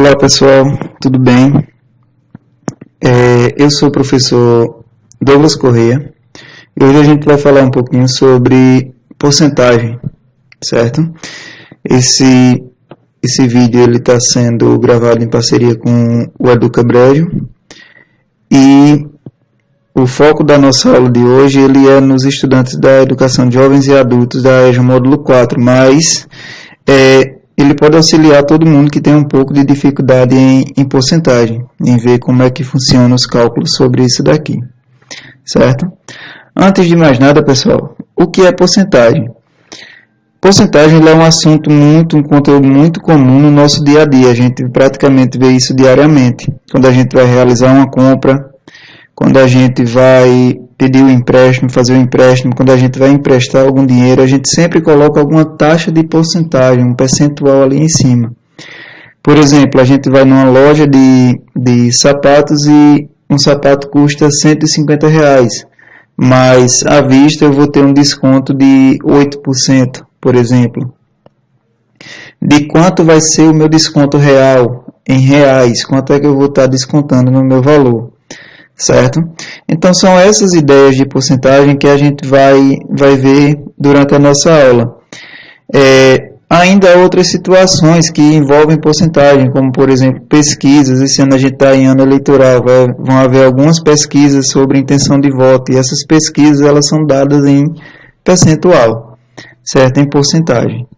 Olá pessoal, tudo bem? Eu sou o professor Douglas Correia e hoje a gente vai falar um pouquinho sobre porcentagem, certo? Esse vídeo está sendo gravado em parceria com o Educa Brejo e o foco da nossa aula de hoje ele é nos estudantes da educação de jovens e adultos da EJA Módulo 4, mas ele pode auxiliar todo mundo que tem um pouco de dificuldade em porcentagem, em ver como é que funcionam os cálculos sobre isso daqui, certo? Antes de mais nada, pessoal, o que é porcentagem? Porcentagem é um conteúdo muito comum no nosso dia a dia, a gente praticamente vê isso diariamente, quando a gente vai realizar uma compra, quando a gente vai pedir o empréstimo, fazer o empréstimo, quando a gente vai emprestar algum dinheiro, a gente sempre coloca alguma taxa de porcentagem, um percentual ali em cima. Por exemplo, a gente vai numa loja de sapatos e um sapato custa R$150, mas à vista eu vou ter um desconto de 8%, por exemplo. De quanto vai ser o meu desconto real, em reais? Quanto é que eu vou estar descontando no meu valor? Certo? Então, são essas ideias de porcentagem que a gente vai ver durante a nossa aula. Ainda há outras situações que envolvem porcentagem, como, por exemplo, pesquisas. Esse ano a gente está em ano eleitoral, vão haver algumas pesquisas sobre intenção de voto, e essas pesquisas elas são dadas em percentual, certo? Em porcentagem.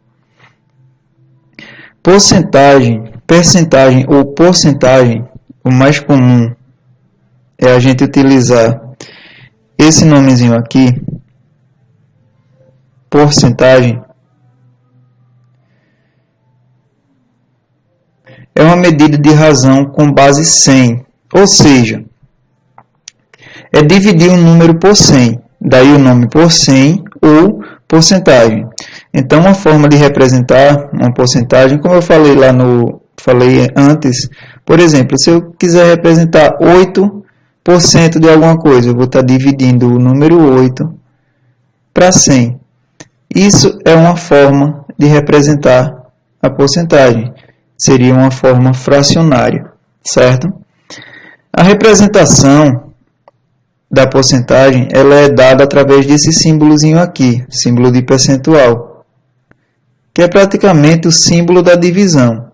Percentagem ou porcentagem, o mais comum é a gente utilizar esse nomezinho aqui, porcentagem, é uma medida de razão com base 100, ou seja, é dividir um número por 100, daí o nome por 100 ou porcentagem. Então, uma forma de representar uma porcentagem, como eu falei antes, por exemplo, se eu quiser representar 8% de alguma coisa, eu vou estar dividindo o número 8 para 100. Isso é uma forma de representar a porcentagem. Seria uma forma fracionária, certo? A representação da porcentagem ela é dada através desse símbolozinho aqui, símbolo de percentual, que é praticamente o símbolo da divisão,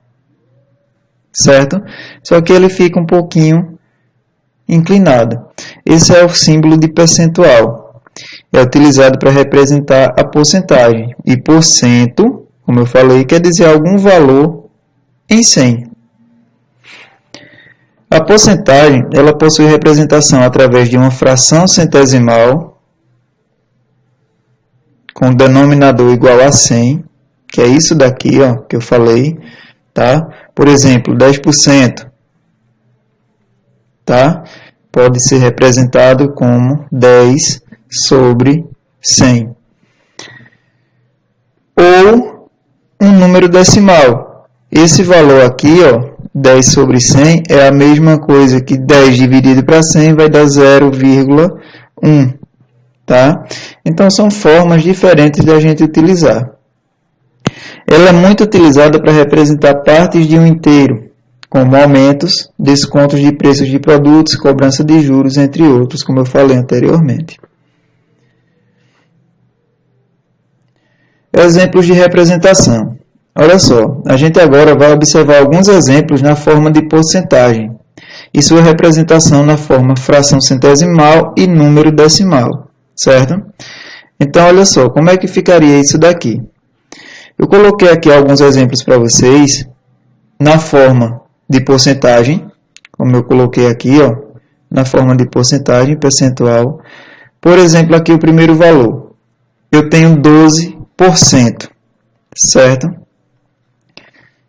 certo? Só que ele fica um pouquinho inclinada. Esse é o símbolo de percentual. É utilizado para representar a porcentagem. E porcento, como eu falei, quer dizer algum valor em 100. A porcentagem, ela possui representação através de uma fração centesimal com denominador igual a 100, que é isso daqui, ó, que eu falei, tá? Por exemplo, 10%. Tá? Pode ser representado como 10 sobre 100. Ou um número decimal. Esse valor aqui, ó, 10 sobre 100, é a mesma coisa que 10 dividido para 100 vai dar 0,1. Tá? Então, são formas diferentes de a gente utilizar. Ela é muito utilizada para representar partes de um inteiro, como aumentos, descontos de preços de produtos, cobrança de juros, entre outros, como eu falei anteriormente. Exemplos de representação. Olha só, a gente agora vai observar alguns exemplos na forma de porcentagem e sua representação na forma fração centesimal e número decimal, certo? Então, olha só, como é que ficaria isso daqui? Eu coloquei aqui alguns exemplos para vocês na forma de porcentagem, como eu coloquei aqui, ó, na forma de porcentagem, percentual. Por exemplo, aqui o primeiro valor. Eu tenho 12%, certo?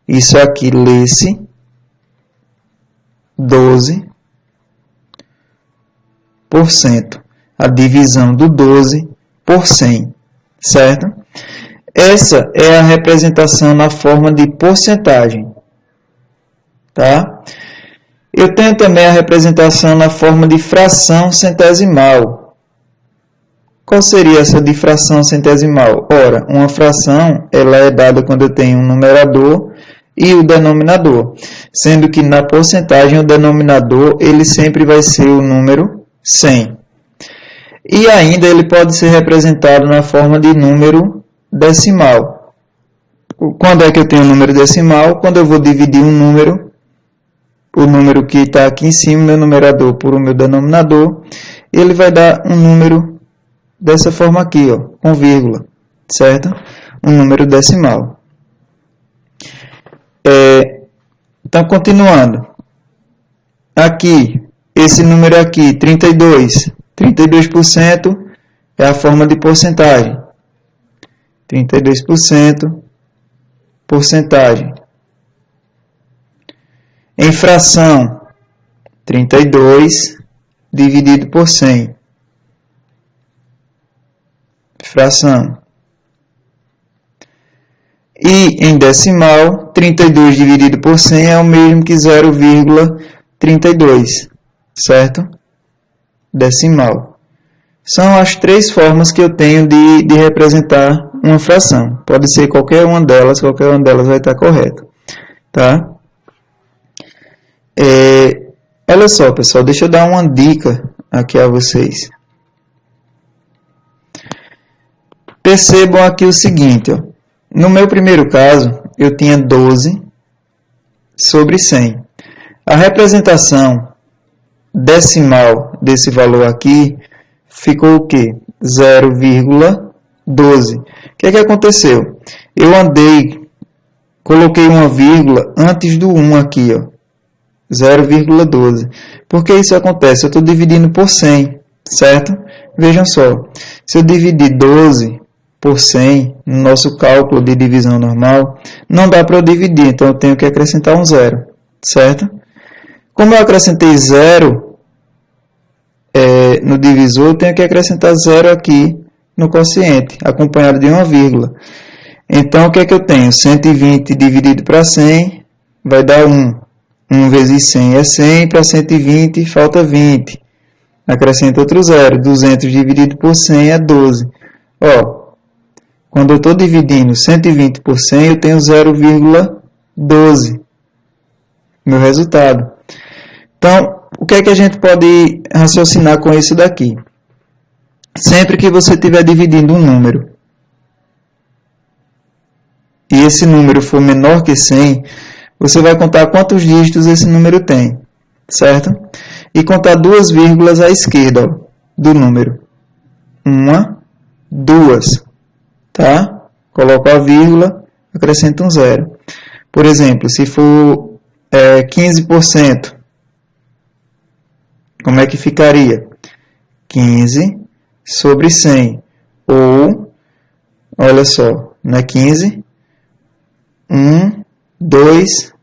Isso aqui lê-se 12%. A divisão do 12 por 100, certo? Essa é a representação na forma de porcentagem. Tá? Eu tenho também a representação na forma de fração centesimal. Qual seria essa de fração centesimal? Ora, uma fração ela é dada quando eu tenho um numerador e o denominador, sendo que na porcentagem o denominador ele sempre vai ser o número 100. E ainda ele pode ser representado na forma de número decimal. Quando é que eu tenho um número decimal? Quando eu vou dividir um número, o número que está aqui em cima, meu numerador, por o meu denominador, ele vai dar um número dessa forma aqui, ó, com vírgula, certo? Um número decimal. Então, continuando. Aqui, esse número aqui, 32. 32% é a forma de porcentagem. 32%, porcentagem. Em fração, 32 dividido por 100. Fração. E em decimal, 32 dividido por 100 é o mesmo que 0,32, certo? Decimal. São as três formas que eu tenho de representar uma fração. Pode ser qualquer uma delas vai estar correta. Tá? Olha só, pessoal, deixa eu dar uma dica aqui a vocês. Percebam aqui o seguinte, ó. No meu primeiro caso, eu tinha 12 sobre 100. A representação decimal desse valor aqui ficou o quê? 0,12. O que é que aconteceu? Eu coloquei uma vírgula antes do 1 aqui, ó. 0,12. Por que isso acontece? Eu estou dividindo por 100, certo? Vejam só, se eu dividir 12 por 100, no nosso cálculo de divisão normal, não dá para eu dividir, então eu tenho que acrescentar um zero, certo? Como eu acrescentei zero no divisor, eu tenho que acrescentar zero aqui no quociente, acompanhado de uma vírgula. Então, o que é que eu tenho? 120 dividido para 100 vai dar 1. 1 vezes 100 é 100, para 120 falta 20. Acrescenta outro zero. 200 dividido por 100 é 12. Ó, quando eu estou dividindo 120 por 100, eu tenho 0,12. Meu resultado. Então, o que é que a gente pode raciocinar com isso daqui? Sempre que você estiver dividindo um número, e esse número for menor que 100, você vai contar quantos dígitos esse número tem, certo? E contar duas vírgulas à esquerda, ó, do número. 1, 2, tá? Coloco a vírgula, acrescento um zero. Por exemplo, se for 15%, como é que ficaria? 15 sobre 100. Ou, olha só, não é 15? 1, 2,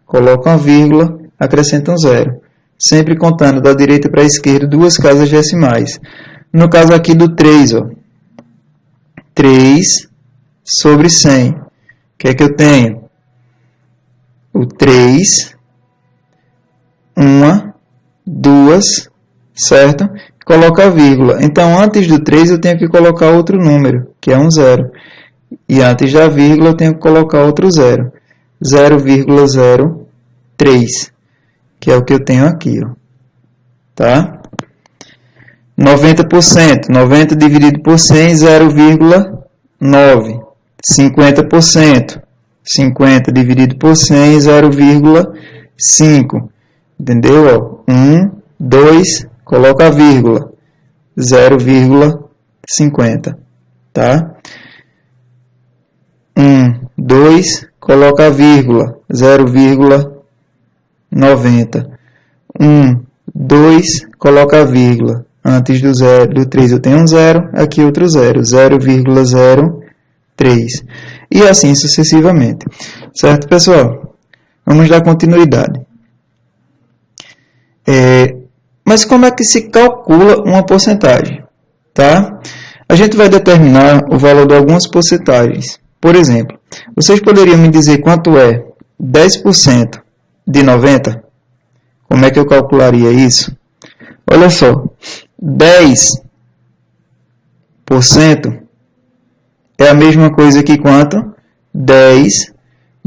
coloca uma vírgula, acrescenta um zero. Sempre contando da direita para a esquerda duas casas decimais. No caso aqui do 3, ó, 3 sobre 100. O que é que eu tenho? O 3, 1, 2, certo? Coloca a vírgula. Então, antes do 3, eu tenho que colocar outro número, que é um zero. E antes da vírgula, eu tenho que colocar outro zero. 0,03, que é o que eu tenho aqui, ó. Tá? 90%. 90 dividido por 100, 0,9. 50%. 50 dividido por 100, 0,5. Entendeu? Ó, 1, 2, coloca a vírgula. 0,50. Tá? 1, 2, coloca a vírgula. 0,90. 1, 2, coloca a vírgula. Antes do 3 eu tenho um zero, aqui outro zero. 0,03. E assim sucessivamente. Certo, pessoal? Vamos dar continuidade. Mas como é que se calcula uma porcentagem? Tá? A gente vai determinar o valor de algumas porcentagens. Por exemplo, vocês poderiam me dizer quanto é 10% de 90? Como é que eu calcularia isso? Olha só, 10% é a mesma coisa que quanto? 10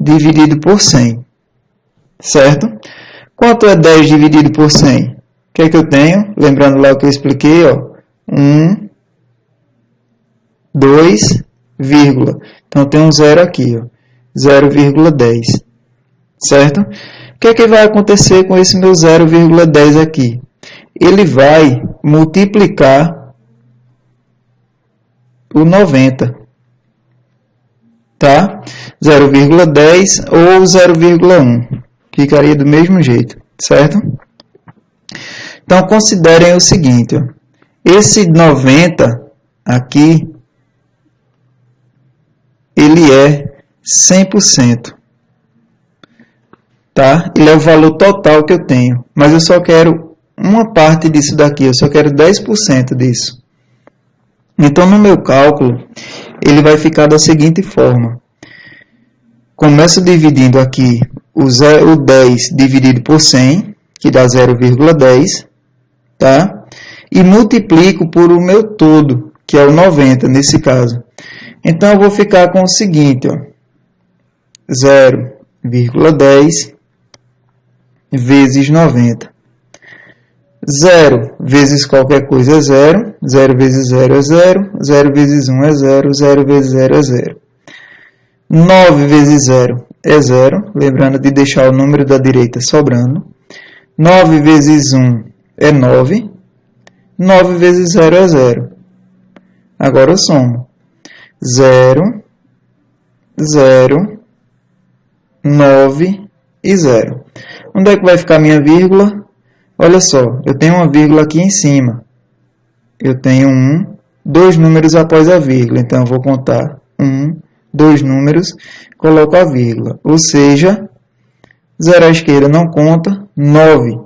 dividido por 100. Certo? Quanto é 10 dividido por 100? O que é que eu tenho? Lembrando lá o que eu expliquei, ó. 1, 2, vírgula. Então, tem um zero aqui, ó. 0,10. Certo? O que é que vai acontecer com esse meu 0,10 aqui? Ele vai multiplicar o 90. Tá? 0,10 ou 0,1. Ficaria do mesmo jeito, certo? Então, considerem o seguinte, ó. Esse 90 aqui, ele é 100%. Tá? Ele é o valor total que eu tenho. Mas eu só quero uma parte disso daqui, eu só quero 10% disso. Então, no meu cálculo, ele vai ficar da seguinte forma. Começo dividindo aqui o 10 dividido por 100, que dá 0,10, tá? E multiplico por o meu todo, que é o 90 nesse caso. Então, eu vou ficar com o seguinte, ó, 0,10 vezes 90. 0 vezes qualquer coisa é 0, 0 vezes 0 é 0, 0 vezes 1 é 0, 0 vezes 0 é 0. 9 vezes 0 é 0, lembrando de deixar o número da direita sobrando. 9 vezes 1 é 9, 9 vezes 0 é 0. Agora eu somo. 0, 0, 9 e 0. Onde é que vai ficar a minha vírgula? Olha só, eu tenho uma vírgula aqui em cima. Eu tenho 2 números após a vírgula. Então, eu vou contar 2 números, coloco a vírgula. Ou seja, 0 à esquerda não conta, 9.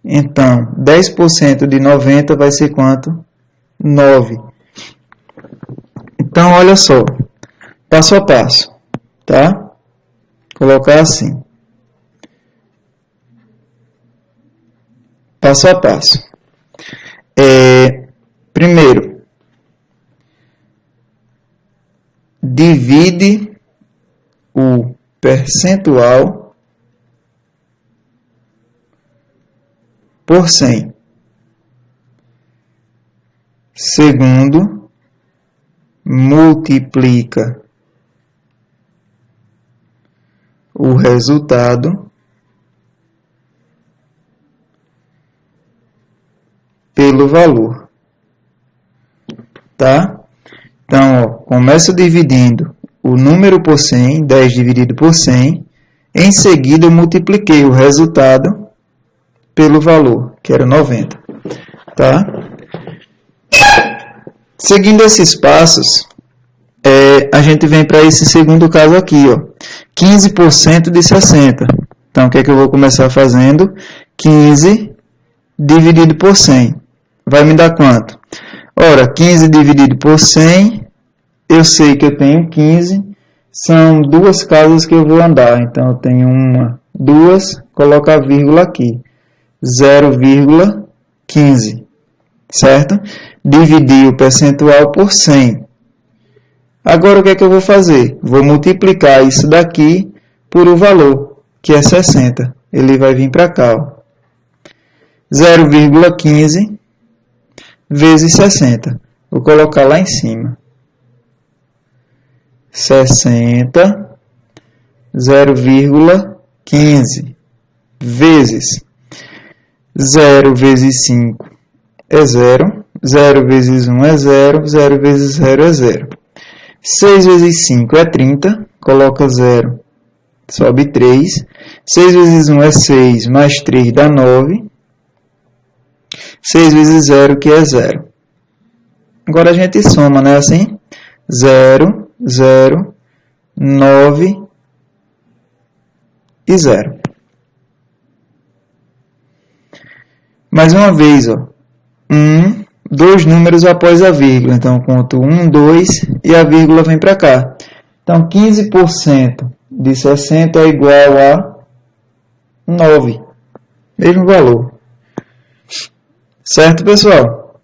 Então, 10% de 90 vai ser quanto? 9. Então, olha só, passo a passo, tá? Colocar assim. Passo a passo. Primeiro, divide o percentual por 100. Segundo, multiplica o resultado pelo valor, tá? Então, ó, começo dividindo o número por 100, 10 dividido por 100, em seguida eu multipliquei o resultado pelo valor, que era 90, tá? Seguindo esses passos, a gente vem para esse segundo caso aqui, ó, 15% de 60. Então, o que é que eu vou começar fazendo? 15 dividido por 100. Vai me dar quanto? Ora, 15 dividido por 100, eu sei que eu tenho 15, são 2 casas que eu vou andar. Então, eu tenho 1, 2, coloco a vírgula aqui, 0,15, certo? Dividir o percentual por 100. Agora, o que é que eu vou fazer? Vou multiplicar isso daqui por o valor, que é 60. Ele vai vir para cá, ó. 0,15 vezes 60. Vou colocar lá em cima. 60, 0,15 vezes 0 vezes 5 é 0, 0 vezes 1 é 0, 0 vezes 0 é 0. 6 vezes 5 é 30, coloca 0, sobe 3. 6 vezes 1 é 6, mais 3 dá 9. 6 vezes 0, que é 0. Agora a gente soma, né? Assim, 0, 0, 9 e 0. Mais uma vez, ó. 2 números após a vírgula. Então, conto 1, 2 e a vírgula vem para cá. Então, 15% de 60 é igual a 9. Mesmo valor. Certo, pessoal?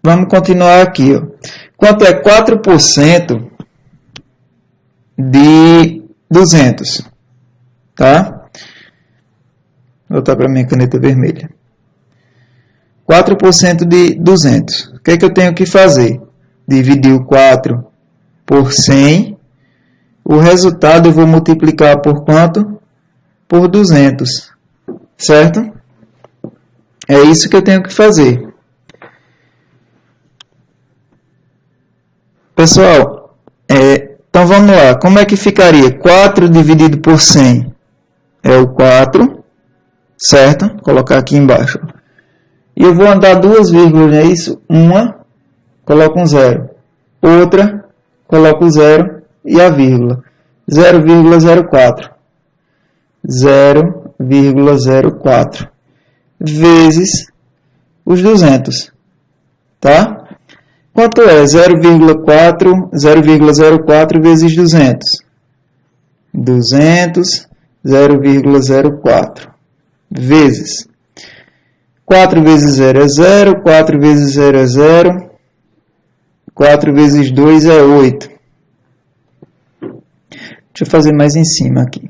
Vamos continuar aqui, ó. Quanto é 4% de 200? Tá? Vou voltar para minha caneta vermelha. 4% de 200. O que é que eu tenho que fazer? Dividir o 4 por 100. O resultado eu vou multiplicar por quanto? Por 200. Certo? É isso que eu tenho que fazer. Pessoal, então vamos lá. Como é que ficaria? 4 dividido por 100 é o 4. Certo? Vou colocar aqui embaixo. E eu vou andar duas vírgulas, não é isso? Uma, coloco um zero. Outra, coloco o zero e a vírgula. 0,04. 0,04 vezes os 200. Tá? Quanto é 0,04 vezes 200? 200, 0,04 vezes 4 vezes 0 é 0, 4 vezes 0 é 0, 4 vezes 2 é 8. Deixa eu fazer mais em cima aqui,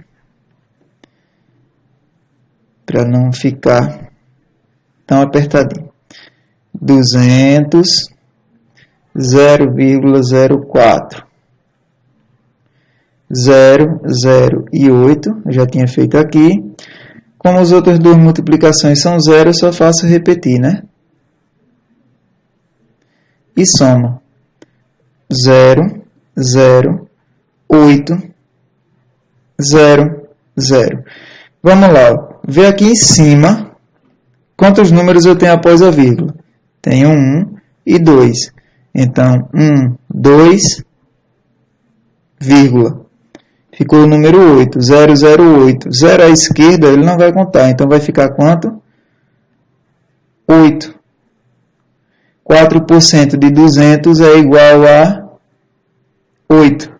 para não ficar tão apertadinho. 200, 0,04, 0, 0 e 8, eu já tinha feito aqui. Como as outras duas multiplicações são zero, eu só faço repetir, né? E soma. 0, 0, 8, 0, 0. Vamos lá. Vê aqui em cima quantos números eu tenho após a vírgula. Tenho 1 e 2. Então, 1, 2, vírgula. Ficou o número 8, 008. 0 à esquerda, ele não vai contar. Então, vai ficar quanto? 8. 4% de 200 é igual a 8.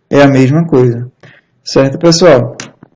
É a mesma coisa. Certo, pessoal?